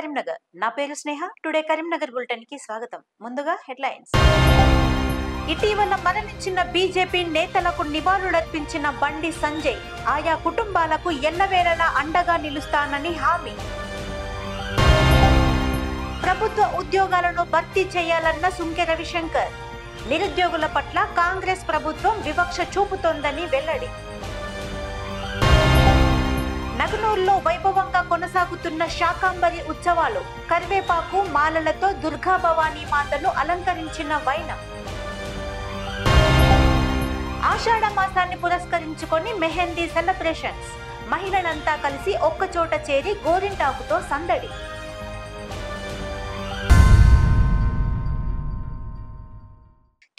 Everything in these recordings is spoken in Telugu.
కరీంనగర్. నా పేరు స్నేహ. టుడే కరీంనగర్ బులెటిన్ కి స్వాగతం. ముందుగా హెడ్లైన్స్. ఇటీవల మరణించిన బీజేపీ నేతలకు నివాళులర్పించిన బండి సంజయ్ ఆయా కుటుంబాలకు ఎల్లవేళలా అండగా నిలుస్తానని హామీ. ప్రభుత్వ ఉద్యోగాలను భర్తీ చేయాలన్న సుంకె రవిశంకర్. నిరుద్యోగుల పట్ల కాంగ్రెస్ ప్రభుత్వం వివక్ష చూపుతోందని వెల్లడి. నగనూరులో వైభవంగా కొనసాగుతున్న శాకాంబరి ఉత్సవాలు. కరివేపాకు మాలలతో దుర్గా భవానీ మాతను అలంకరించిన వైనం. ఆషాఢ మాసాన్ని పురస్కరించుకొని మెహందీ సెలబ్రేషన్స్. మహిళలంతా కలిసి ఒక్కచోట చేరి గోరింటాకుతో సందడి.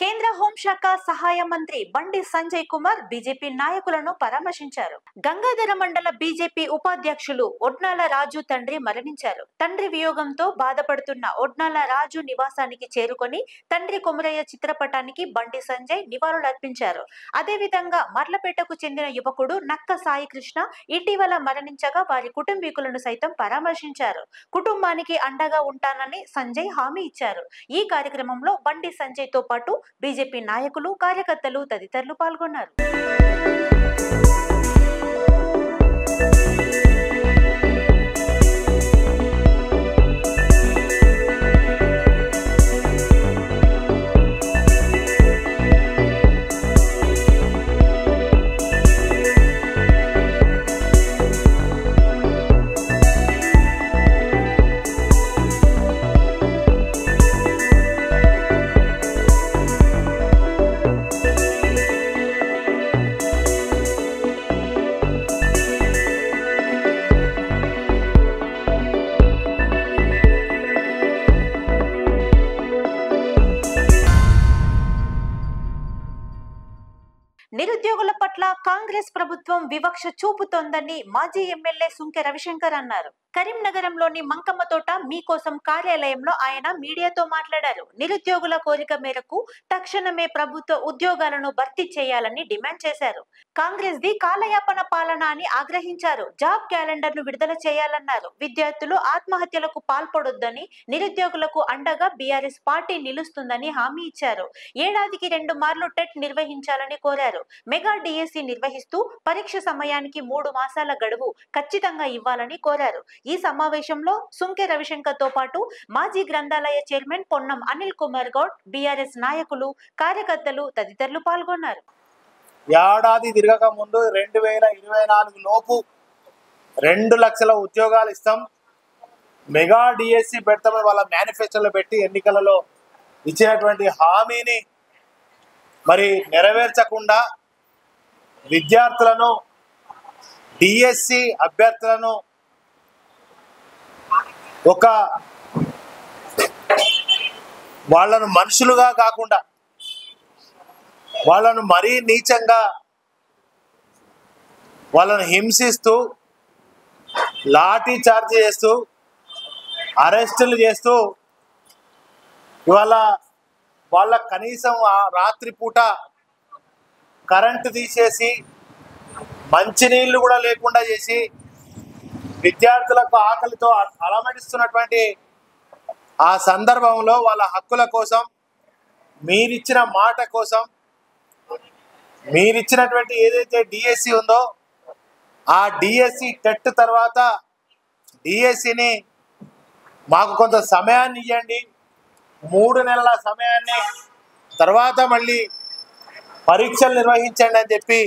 కేంద్ర హోంశాఖ సహాయ మంత్రి బండి సంజయ్ కుమార్ బీజేపీ నాయకులను పరామర్శించారు. గంగాధర మండల బీజేపీ ఉపాధ్యక్షులు ఒడ్నాల రాజు తండ్రి మరణించారు. తండ్రి వియోగంతో బాధపడుతున్న ఒడ్నాల రాజు నివాసానికి చేరుకొని తండ్రి కొమరయ్య చిత్రపటానికి బండి సంజయ్ నివాళులర్పించారు. అదేవిధంగా మర్లపేటకు చెందిన యువకుడు నక్క సాయి కృష్ణ ఇటీవల మరణించగా వారి కుటుంబీకులను సైతం పరామర్శించారు. కుటుంబానికి అండగా ఉంటానని సంజయ్ హామీ ఇచ్చారు. ఈ కార్యక్రమంలో బండి సంజయ్ తో పాటు బీజేపీ నాయకులు, కార్యకర్తలు తదితరులు పాల్గొన్నారు. నిరుద్యోగుల పట్ల కాంగ్రెస్ ప్రభుత్వం వివక్ష చూపుతోందని మాజీ ఎమ్మెల్యే సుంకె రవిశంకర్ అన్నారు. కరీంనగరంలోని మంకమ్మతోట మీకోసం కార్యాలయంలో ఆయన మీడియాతో మాట్లాడారు. నిరుద్యోగుల కోరిక మేరకు తక్షణమే ప్రభుత్వ ఉద్యోగాలను భర్తీ చేయాలని డిమాండ్ చేశారు. కాంగ్రెస్ ది కాలయాపన పాలన అని ఆగ్రహించారు. జాబ్ క్యాలెండర్ ను విడుదల చేయాలన్నారు. విద్యార్థులు ఆత్మహత్యలకు పాల్పడొద్దని, నిరుద్యోగులకు అండగా బీఆర్ఎస్ పార్టీ నిలుస్తుందని హామీ ఇచ్చారు. ఏడాదికి 2 మార్లు టెట్ నిర్వహించాలని కోరారు. మెగా డిఎస్సి నిర్వహిస్తూ పరీక్ష సమయానికి 3 మాసాల గడువు ఖచ్చితంగా ఇవ్వాలని కోరారు. ఈ సమావేశంలో సుంకె రవిశంకర్ తో పాటు మాజీ గ్రంథాలయ చైర్మన్ పొన్నం అనిల్ కుమార్ గౌడ్, బీఆర్ఎస్ నాయకులు, కార్యకర్తలు తదితరులు పాల్గొన్నారు. ఏడాది తిరగక ముందు 2024 లోపు 2 లక్షల ఉద్యోగాలు ఇస్తాం, మెగా డిఎస్సి పెడతామని వాళ్ళ మేనిఫెస్టోలో పెట్టి ఎన్నికలలో ఇచ్చినటువంటి హామీని మరి నెరవేర్చకుండా విద్యార్థులను, డిఎస్సి అభ్యర్థులను ఒక వాళ్ళను మనుషులుగా కాకుండా వాళ్ళను మరీ నీచంగా వాళ్ళను హింసిస్తూ, లాఠీ చార్జ్ చేస్తూ, అరెస్టులు చేస్తూ, ఇవాళ వాళ్ళ కనీసం రాత్రిపూట కరెంటు తీసేసి మంచినీళ్ళు కూడా లేకుండా చేసి విద్యార్థులకు ఆకలితో అలమటిస్తున్నటువంటి ఆ సందర్భంలో వాళ్ళ హక్కుల కోసం, మీరిచ్చిన మాట కోసం, మీరిచ్చినటువంటి ఏదైతే డిఎస్సి ఉందో ఆ డిఎస్సి టెట్ తర్వాత డిఎస్సిని మాకు కొంత సమయాన్ని ఇవ్వండి, 3 నెలల సమయాన్ని తర్వాత మళ్ళీ పరీక్షలు నిర్వహించండి అని చెప్పి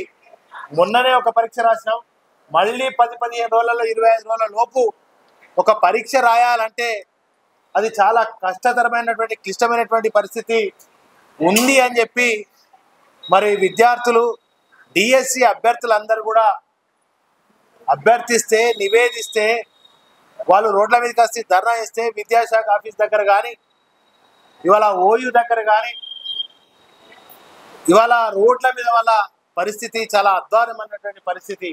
మొన్ననే ఒక పరీక్ష రాసినాం. మళ్ళీ 10-15 రోజులలో 25 రోజుల లోపు ఒక పరీక్ష రాయాలంటే అది చాలా కష్టతరమైనటువంటి, క్లిష్టమైనటువంటి పరిస్థితి ఉంది అని చెప్పి మరి విద్యార్థులు, డిఎస్సి అభ్యర్థులందరూ కూడా అభ్యర్థిస్తే, నివేదిస్తే, వాళ్ళు రోడ్ల మీదకి వస్తే ధర్నా ఇస్తే విద్యాశాఖ ఆఫీస్ దగ్గర కానీ, ఇవాళ ఓయూ దగ్గర కానీ, ఇవాళ రోడ్ల మీద వాళ్ళ పరిస్థితి చాలా అధ్వానమైనటువంటి పరిస్థితి.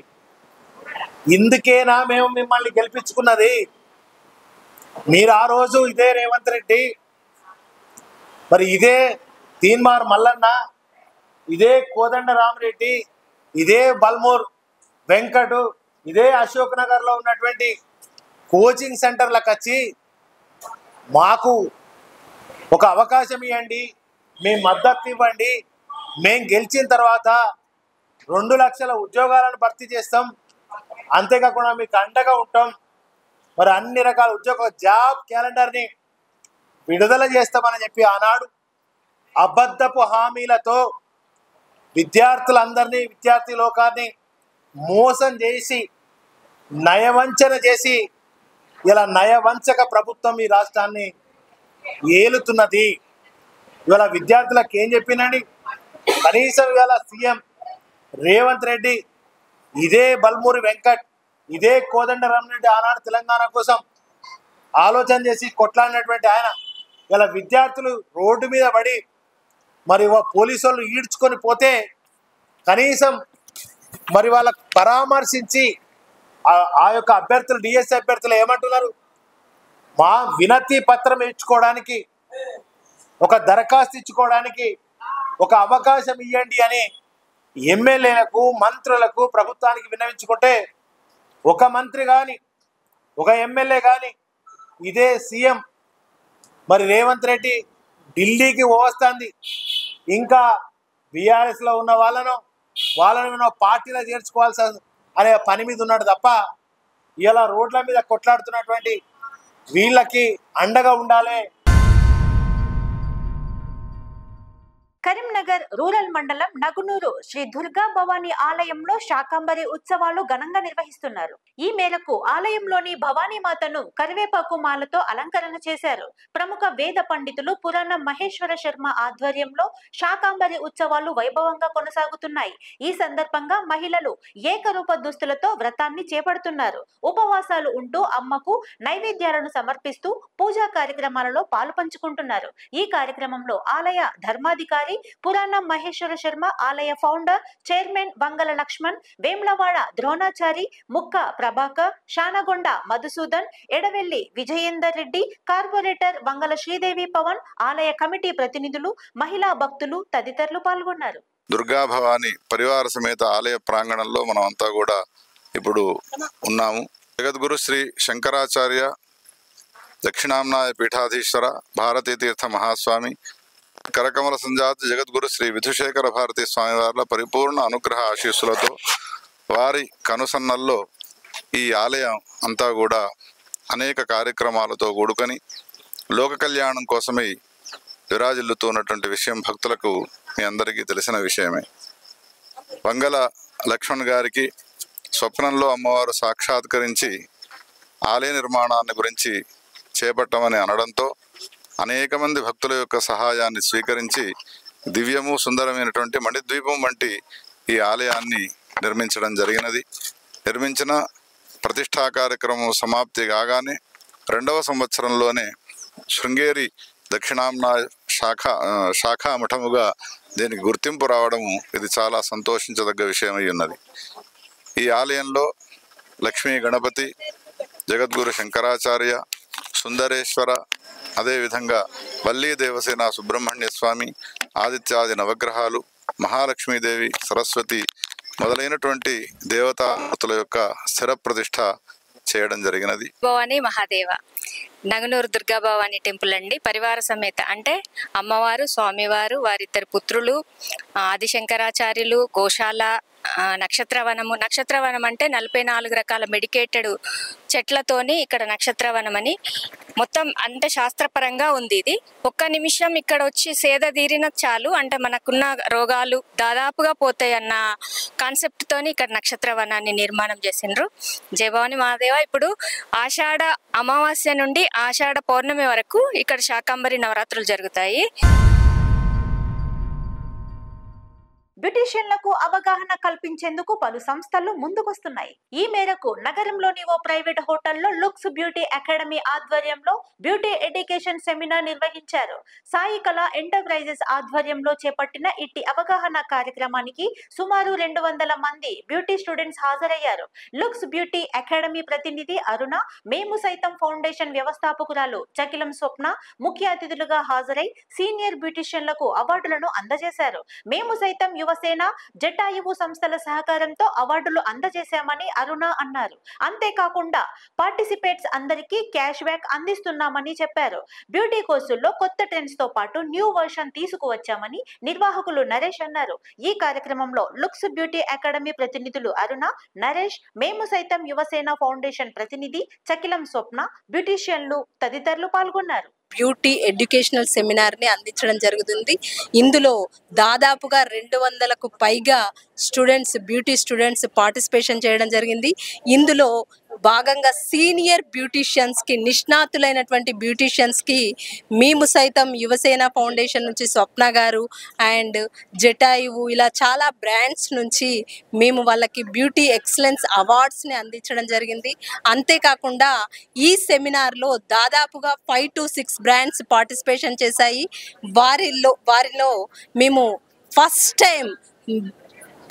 ఇందుకేనా మేము మిమ్మల్ని గెలిపించుకున్నది? మీరు ఆ రోజు ఇదే రేవంత్ రెడ్డి, మరి ఇదే తీన్మార్ మల్లన్న, ఇదే కోదండ రామరెడ్డి, ఇదే బల్మూర్ వెంకటు, ఇదే అశోక్ నగర్లో ఉన్నటువంటి కోచింగ్ సెంటర్లకు వచ్చి మాకు ఒక అవకాశం ఇవ్వండి, మీ మద్దతు ఇవ్వండి, మేము గెలిచిన తర్వాత 2 లక్షల ఉద్యోగాలను భర్తీ చేస్తాం, అంతేకాకుండా మీకు అండగా ఉంటాం, మరి అన్ని రకాల జాబ్ క్యాలెండర్ని విడుదల చేస్తామని చెప్పి ఆనాడు అబద్ధపు హామీలతో విద్యార్థి లోకాన్ని మోసం చేసి నయవంచన చేసి ఇలా నయవంచక ప్రభుత్వం ఈ రాష్ట్రాన్ని ఏలుతున్నది. ఇవాళ విద్యార్థులకు ఏం చెప్పినండి, కనీసం ఇవాళ సీఎం రేవంత్ రెడ్డి, ఇదే బల్మూరి వెంకట్, ఇదే కోదండరామరెడ్డి ఆనాడు తెలంగాణ కోసం ఆలోచన చేసి కొట్లాడినటువంటి ఆయన ఇలా విద్యార్థులు రోడ్డు మీద పడి మరి పోలీసు వాళ్ళు ఈడ్చుకొని పోతే కనీసం మరి వాళ్ళకు పరామర్శించి ఆ యొక్క అభ్యర్థులు డిఎస్సి అభ్యర్థులు ఏమంటున్నారు, మా వినతి పత్రం ఇచ్చుకోవడానికి, ఒక దరఖాస్తు ఇచ్చుకోవడానికి ఒక అవకాశం ఇవ్వండి అని ఎమ్మెల్యేలకు మంత్రులకు ప్రభుత్వానికి విన్నవించుకుంటే ఒక మంత్రి కానీ ఒక ఎమ్మెల్యే కానీ ఇదే సీఎం మరి రేవంత్ రెడ్డి ఢిల్లీకి వస్తుంది, ఇంకా బీఆర్ఎస్లో ఉన్న వాళ్ళను పార్టీలో చేర్చుకోవాల్సి అనే పని మీద ఉన్నాడు తప్ప ఇలా రోడ్ల మీద కొట్లాడుతున్నటువంటి వీళ్ళకి అండగా ఉండాలి. కరీంనగర్ రూరల్ మండలం నగునూరు శ్రీ దుర్గా భవానీ ఆలయంలో శాకంబరి ఉత్సవాలు ఘనంగా నిర్వహిస్తున్నారు. ఈ మేరకు ఆలయంలోని భవానీ మాతను కరివేపాకు మాలతో అలంకరణ చేశారు. ప్రముఖ వేద పండితులు పురాణం మహేశ్వర శర్మ ఆధ్వర్యంలో శాకంబరి ఉత్సవాలు వైభవంగా కొనసాగుతున్నాయి. ఈ సందర్భంగా మహిళలు ఏకరూప దుస్తులతో వ్రతాన్ని చేపడుతున్నారు. ఉపవాసాలు ఉంటూ అమ్మకు నైవేద్యాలను సమర్పిస్తూ పూజా కార్యక్రమాలలో పాలు పంచుకుంటున్నారు. ఈ కార్యక్రమంలో ఆలయ ధర్మాధికారి పురాణం మహేశ్వర శర్మ, ఆలయ ఫౌండర్ చైర్మన్ వంగల లక్ష్మణ్, వేమ్లవాడ ద్రోణాచారి, ముక్క ప్రభాకర్, శానగొండ మధుసూదన్, ఎడవెల్లి విజయేందర్ రెడ్డి, కార్పొరేటర్ వంగల శ్రీదేవి పవన్, ఆలయ కమిటీ ప్రతినిధులు, మహిళా భక్తులు తదితరులు పాల్గొన్నారు. దుర్గా భవాని పరివార సమేత ఆలయ ప్రాంగణంలో మనం అంతా కూడా ఇప్పుడు ఉన్నాము. జగద్గురు శ్రీ శంకరాచార్య దక్షిణాంనాయ పీఠాధీశ్వర భారతీ తీర్థ మహాస్వామి కరకమల సంజాత జగద్గురు శ్రీ విధుశేఖర భారతీ స్వామివార్ల పరిపూర్ణ అనుగ్రహ ఆశీస్సులతో వారి కనుసన్నల్లో ఈ ఆలయం అంతా కూడా అనేక కార్యక్రమాలతో కూడుకొని లోక కళ్యాణం కోసమై విరాజిల్లుతున్నటువంటి విషయం భక్తులకు మీ అందరికీ తెలిసిన విషయమే. వంగల లక్ష్మణ్ గారికి స్వప్నంలో అమ్మవారు సాక్షాత్కరించి ఆలయ నిర్మాణాన్ని గురించి చేపట్టమని అనడంతో అనేక మంది భక్తుల యొక్క సహాయాన్ని స్వీకరించి దివ్యము సుందరమైనటువంటి మణిద్వీపం వంటి ఈ ఆలయాన్ని నిర్మించడం జరిగినది. నిర్మించిన ప్రతిష్టా కార్యక్రమం సమాప్తి కాగానే 2వ సంవత్సరంలోనే శృంగేరి దక్షిణాంన శాఖా మఠముగా దీనికి గుర్తింపు రావడము ఇది చాలా సంతోషించదగ్గ విషయమై ఉన్నది. ఈ ఆలయంలో లక్ష్మీ గణపతి, జగద్గురు శంకరాచార్య, సుందరేశ్వర, అదేవిధంగా వల్లీ దేవసేన సుబ్రహ్మణ్య స్వామి, ఆదిత్యాది నవగ్రహాలు, మహాలక్ష్మీదేవి, సరస్వతి మొదలైనటువంటి దేవతామూర్తుల యొక్క స్థిర ప్రతిష్ట చేయడం జరిగినది. భవానీ మహాదేవ నగనూరు దుర్గా భవానీ టెంపుల్ అండి. పరివార సమేత అంటే అమ్మవారు, స్వామివారు, వారిద్దరు పుత్రులు, ఆదిశంకరాచార్యులు, గోశాల, నక్షత్రవనం అంటే 44 రకాల మెడికేటెడ్ చెట్లతోని ఇక్కడ నక్షత్రవనం అని మొత్తం అంటే శాస్త్రపరంగా ఉంది. ఇది ఒక్క నిమిషం ఇక్కడ వచ్చి సేద తీరిన చాలు, అంటే మనకున్న రోగాలు దాదాపుగా పోతాయి అన్న కాన్సెప్ట్ తోని ఇక్కడ నక్షత్రవనాన్ని నిర్మాణం చేసిండ్రు. జయ భవాని మహాదేవ. ఇప్పుడు ఆషాఢ అమావాస్య నుండి ఆషాఢ పౌర్ణమి వరకు ఇక్కడ శాకంబరి నవరాత్రులు జరుగుతాయి. బ్యూటీషియన్లకు అవగాహన కల్పించేందుకు పలు సంస్థలు ముందుకొస్తున్నాయి. ఈ మేరకు నగరంలోని ఓ ప్రైవేట్ హోటల్లో లుక్స్ బ్యూటీ అకాడమీ ఆధ్వర్యంలో బ్యూటీ ఎడ్యుకేషన్ సెమినార్ నిర్వహించారు. సాయి కళ ఎంటర్ప్రైజెస్ ఆధ్వర్యంలో చేపట్టిన ఇట్టి అవగాహన కార్యక్రమానికి సుమారు 200 మంది బ్యూటీ స్టూడెంట్స్ హాజరయ్యారు. లుక్స్ బ్యూటీ అకాడమీ ప్రతినిధి అరుణ, మేము సైతం ఫౌండేషన్ వ్యవస్థాపకురాలు చకిలం స్వప్న ముఖ్య అతిథులుగా హాజరై సీనియర్ బ్యూటీషియన్లకు అవార్డులను అందజేశారు. మేము సైతం యువసేన, జటాయువు సంస్థల సహకారంతో అవార్డులు అందజేశామని అరుణ అన్నారు. అంతేకాకుండా పార్టిసిపేట్స్ అందరికీ క్యాష్ బ్యాక్ అందిస్తున్నామని చెప్పారు. బ్యూటీ కోర్సుల్లో కొత్త ట్రెండ్స్ తో పాటు న్యూ వర్షన్ తీసుకువచ్చామని నిర్వాహకులు నరేష్ అన్నారు. ఈ కార్యక్రమంలో లుక్స్ బ్యూటీ అకాడమీ ప్రతినిధులు అరుణ, నరేష్, మేము సైతం యువసేన ఫౌండేషన్ ప్రతినిధి చకిలం స్వప్న, బ్యూటీషియన్లు తదితరులు పాల్గొన్నారు. బ్యూటీ ఎడ్యుకేషనల్ సెమినార్ ని అందించడం జరుగుతుంది. ఇందులో దాదాపుగా 200కు పైగా బ్యూటీ స్టూడెంట్స్ పార్టిసిపేషన్ చేయడం జరిగింది. ఇందులో భాగంగా సీనియర్ బ్యూటీషియన్స్ కి, నిష్ణాతులైనటువంటి బ్యూటీషియన్స్ కి మేము సైతం యువసేన ఫౌండేషన్ నుంచి స్వప్న గారు అండ్ జటాయువు ఇలా చాలా బ్రాండ్స్ నుంచి మేము వాళ్ళకి బ్యూటీ ఎక్సలెన్స్ అవార్డ్స్ ని అందించడం జరిగింది. అంతేకాకుండా ఈ సెమినార్లో దాదాపుగా 5 to 6 బ్రాండ్స్ పార్టిసిపేషన్ చేశాయి. వారిలో మేము ఫస్ట్ టైం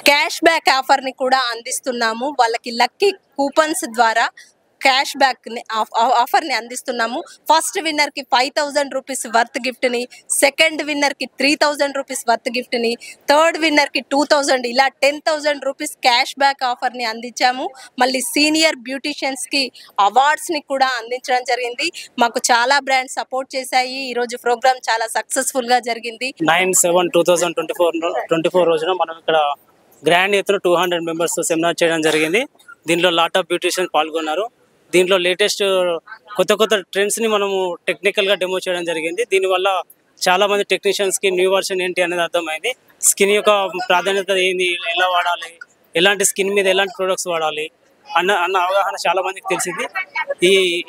క్యాష్ బ్యాక్ ఆఫర్ని కూడా అందిస్తున్నాము. వాళ్ళకి లక్కీ కూపన్స్ ద్వారా క్యాష్ బ్యాక్ ఆఫర్ని అందిస్తున్నాము. ఫస్ట్ విన్నర్కి 5000 రూపీస్ వర్త్ గిఫ్ట్ని, సెకండ్ విన్నర్కి 3000 రూపీస్ వర్త్ గిఫ్ట్ని, థర్డ్ విన్నర్కి 2000, ఇలా 10,000 రూపీస్ క్యాష్ బ్యాక్ ఆఫర్ని అందించాము. మళ్ళీ సీనియర్ బ్యూటీషియన్స్కి అవార్డ్స్ని కూడా అందించడం జరిగింది. మాకు చాలా బ్రాండ్స్ సపోర్ట్ చేశాయి. ఈరోజు ప్రోగ్రామ్ చాలా సక్సెస్ఫుల్గా జరిగింది. 9/7/2024 రోజున మనం ఇక్కడ గ్రాండ్ ఎత్తున 200 మెంబర్స్ సెమినార్ చేయడం జరిగింది. దీనిలో లాట్ ఆఫ్ బ్యూటీషియన్స్ పాల్గొన్నారు. దీంట్లో లేటెస్ట్ కొత్త ట్రెండ్స్ని మనము టెక్నికల్గా డెమో చేయడం జరిగింది. దీనివల్ల చాలా మంది టెక్నీషియన్స్కి న్యూ వర్షన్ ఏంటి అనేది అర్థమైంది. స్కిన్ యొక్క ప్రాధాన్యత ఏంది, ఎలా వాడాలి, ఎలాంటి స్కిన్ మీద ఎలాంటి ప్రొడక్ట్స్ వాడాలి అన్న అవగాహన చాలా మందికి తెలిసింది.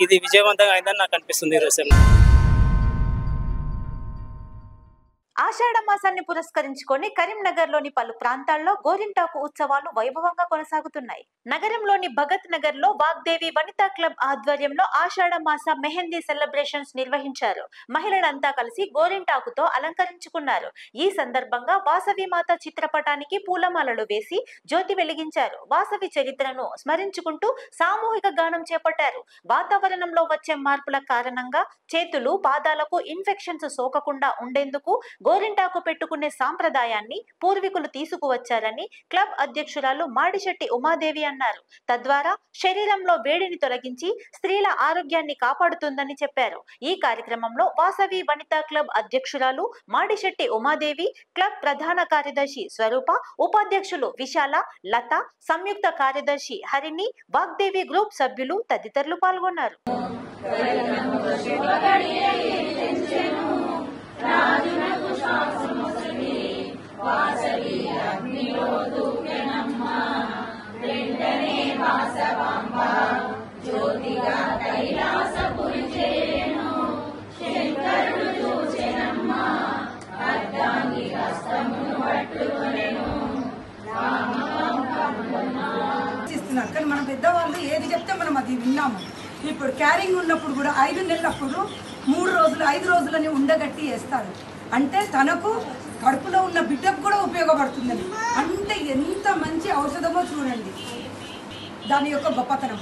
ఇది విజయవంతంగా అయిందని నాకు అనిపిస్తుంది ఈరోజు. ఆషాఢ మాసాన్ని పురస్కరించుకొని కరీంనగర్లోని పలు ప్రాంతాల్లో గోరింటాకు ఉత్సవాలు వైభవంగా కొనసాగుతున్నాయి. నగరంలోని భగత్ నగర్ లో వాగ్దేవి వనితా క్లబ్ ఆధ్వర్యంలో ఆషాఢ మాస మెహందీ సెలబ్రేషన్స్ నిర్వహించారు. మహిళలంతా కలిసి గోరింటాకుతో అలంకరించుకున్నారు. ఈ సందర్భంగా వాసవి మాత చిత్రపటానికి పూలమాలలు వేసి జ్యోతి వెలిగించారు. వాసవి చరిత్రను స్మరించుకుంటూ సామూహిక గానం చేపట్టారు. వాతావరణంలో వచ్చే మార్పుల కారణంగా చేతులు, పాదాలకు ఇన్ఫెక్షన్స్ సోకకుండా ఉండేందుకు గోరింటాకు పెట్టుకునే సాంప్రదాయాన్ని పూర్వీకులు తీసుకువచ్చారని క్లబ్ అధ్యక్షురాలు మాడిశెట్టి ఉమాదేవి అన్నారు. తద్వారా శరీరంలో వేడిని తొలగించి స్త్రీల ఆరోగ్యాన్ని కాపాడుతుందని చెప్పారు. ఈ కార్యక్రమంలో వాసవి వనితా క్లబ్ అధ్యక్షురాలు మాడిశెట్టి ఉమాదేవి, క్లబ్ ప్రధాన కార్యదర్శి స్వరూప, ఉపాధ్యక్షులు విశాల, లత, సంయుక్త కార్యదర్శి హరిణి, వాగ్దేవి గ్రూప్ సభ్యులు తదితరులు పాల్గొన్నారు. కానీ మన పెద్దవాళ్ళు ఏది చెప్తే మనం అది విన్నాము. ఇప్పుడు క్యారింగ్ ఉన్నప్పుడు కూడా 5 నెలలప్పుడు 3 రోజులు 5 రోజులని ఉండగట్టి వేస్తారు. అంటే తనకు కడుపులో ఉన్న బిడ్డకు కూడా ఉపయోగపడుతుందని. అంటే ఎంత మంచి ఔషధమో చూడండి దాని యొక్క గొప్పతనం.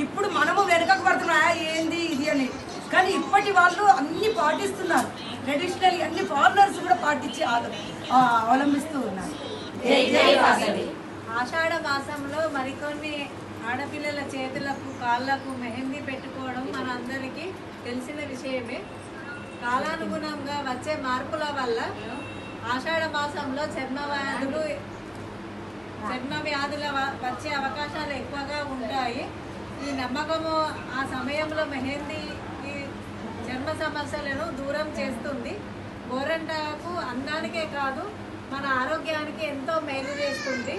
ఇప్పుడు మనము వెనకకు పడుతున్నా ఏంది ఇది అని, కానీ ఇప్పటి వాళ్ళు అన్ని పాటిస్తున్నారు. ట్రెడిషనల్ అన్ని ఫారినర్స్ కూడా పాటించి అవలంబిస్తూ ఉన్నారు. ఆషాఢ మాసంలో మరికొన్ని ఆడపిల్లల చేతులకు, కాళ్ళకు మెహందీ పెట్టుకోవడం మన అందరికీ తెలిసిన విషయమే. కాలానుగుణంగా వచ్చే మార్పుల వల్ల ఆషాఢ మాసంలో చర్మ వ్యాధుల వచ్చే అవకాశాలు ఎక్కువగా ఉంటాయి. ఈ నమ్మకము ఆ సమయంలో మెహందీ ఈ చర్మ సమస్యలను దూరం చేస్తుంది. గోరింటాకు అందానికే కాదు మన ఆరోగ్యానికి ఎంతో మేలు చేస్తుంది.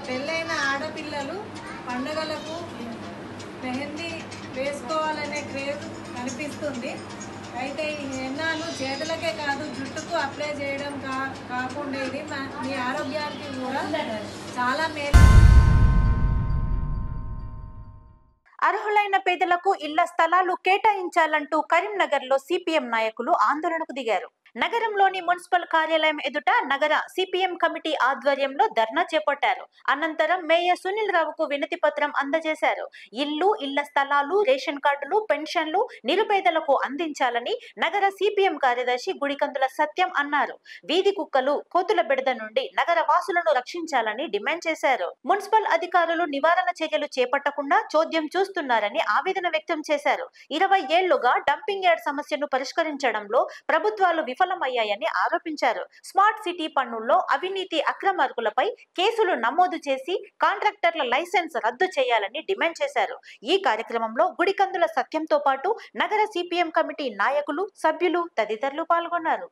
పెళ్ళైన ఆడపిల్లలు పండుగలకు మెహందీ వేసుకోవాలనే క్రేజ్ కనిపిస్తుంది. అయితే ఈ హెన్నాను చేతులకే కాదు జుట్టుకు అప్లై చేయడం కాకుండా ఇది మీ ఆరోగ్యానికి కూడా చాలా మేలు. అర్హులైన పేదలకు ఇళ్ల స్థలాలు కేటాయించాలంటూ కరీంనగర్ లో సిపిఎం నాయకులు ఆందోళనకు దిగారు. నగరంలోని మున్సిపల్ కార్యాలయం ఎదుట నగర సిపిఎం కమిటీ ఆధ్వర్యంలో ధర్నా చేపట్టారు. అనంతరం మేయర్ సునీల్ రావుకు వినతి పత్రం అందజేశారు. ఇళ్ల స్థలాలు, రేషన్ కార్డులు, పెన్షన్లు నిరుపేదలకు అందించాలని నగర సిపిఎం కార్యదర్శి గుడికందుల సత్యం అన్నారు. వీధి కుక్కలు, కోతుల బెడద నుండి నగర వాసులను రక్షించాలని డిమాండ్ చేశారు. మున్సిపల్ అధికారులు నివారణ చర్యలు చేపట్టకుండా చోద్యం చూస్తున్నారని ఆవేదన వ్యక్తం చేశారు. 20 ఏళ్లుగా డంపింగ్ యార్డ్ సమస్యను పరిష్కరించడంలో ప్రభుత్వాలు విఫలమయ్యాయని ఆరోపించారు. స్మార్ట్ సిటీ పన్నుల్లో అవినీతి అక్రమార్కులపై కేసులు నమోదు చేసి కాంట్రాక్టర్ల లైసెన్స్ రద్దు చేయాలని డిమాండ్ చేశారు. ఈ కార్యక్రమంలో గుడికందుల సత్యంతో పాటు నగర సిపిఎం కమిటీ నాయకులు, సభ్యులు తదితరులు పాల్గొన్నారు.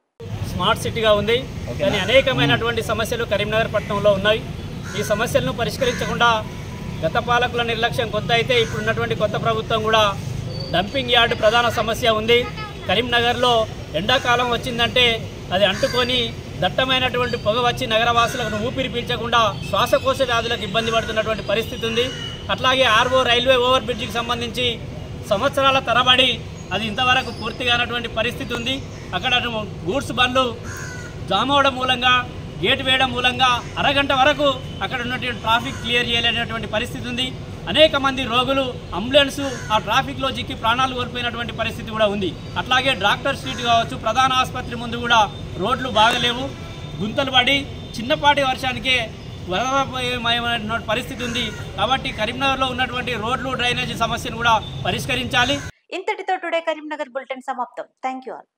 స్మార్ట్ సిటీగా ఉంది, కానీ అనేకమైనటువంటి సమస్యలు కరీంనగర్ పట్టణంలో ఉన్నాయి. ఈ సమస్యలను పరిష్కరించకుండా గత పాలకుల నిర్లక్ష్యం కొత్త అయితే ఇప్పుడున్నటువంటి కొత్త ప్రభుత్వం కూడా డంపింగ్ యార్డ్ ప్రధాన సమస్య ఉంది. కరీంనగర్లో ఎండాకాలం వచ్చిందంటే అది అంటుకొని దట్టమైనటువంటి పొగ వచ్చి నగరవాసులకు ఊపిరి పీల్చకుండా శ్వాసకోశ వ్యాధులకు ఇబ్బంది పడుతున్నటువంటి పరిస్థితి ఉంది. అట్లాగే ఆర్ఓ రైల్వే ఓవర్ బ్రిడ్జికి సంబంధించి సంవత్సరాల తరబడి అది ఇంతవరకు పూర్తిగానటువంటి పరిస్థితి ఉంది. అక్కడ గూడ్స్ బండ్లు జామ్ అవడం మూలంగా, గేట్ వేయడం మూలంగా అరగంట వరకు అక్కడ ఉన్నటువంటి ట్రాఫిక్ క్లియర్ చేయలేనటువంటి పరిస్థితి ఉంది. అనేక మంది రోగులు అంబులెన్స్ ఆ ట్రాఫిక్లో చిక్కి ప్రాణాలు కోల్పోయినటువంటి పరిస్థితి కూడా ఉంది. అట్లాగే డాక్టర్ స్ట్రీట్ కావచ్చు, ప్రధాన ఆసుపత్రి ముందు కూడా రోడ్లు బాగలేవు, గుంతలు పడి చిన్నపాటి వర్షానికే వరదమయమైన పరిస్థితి ఉంది. కాబట్టి కరీంనగర్లో ఉన్నటువంటి రోడ్లు, డ్రైనేజీ సమస్యను కూడా పరిష్కరించాలి. ఇంతటితో టుడే కరీంనగర్ బులెటిన్ సమాప్తం. Thank you all.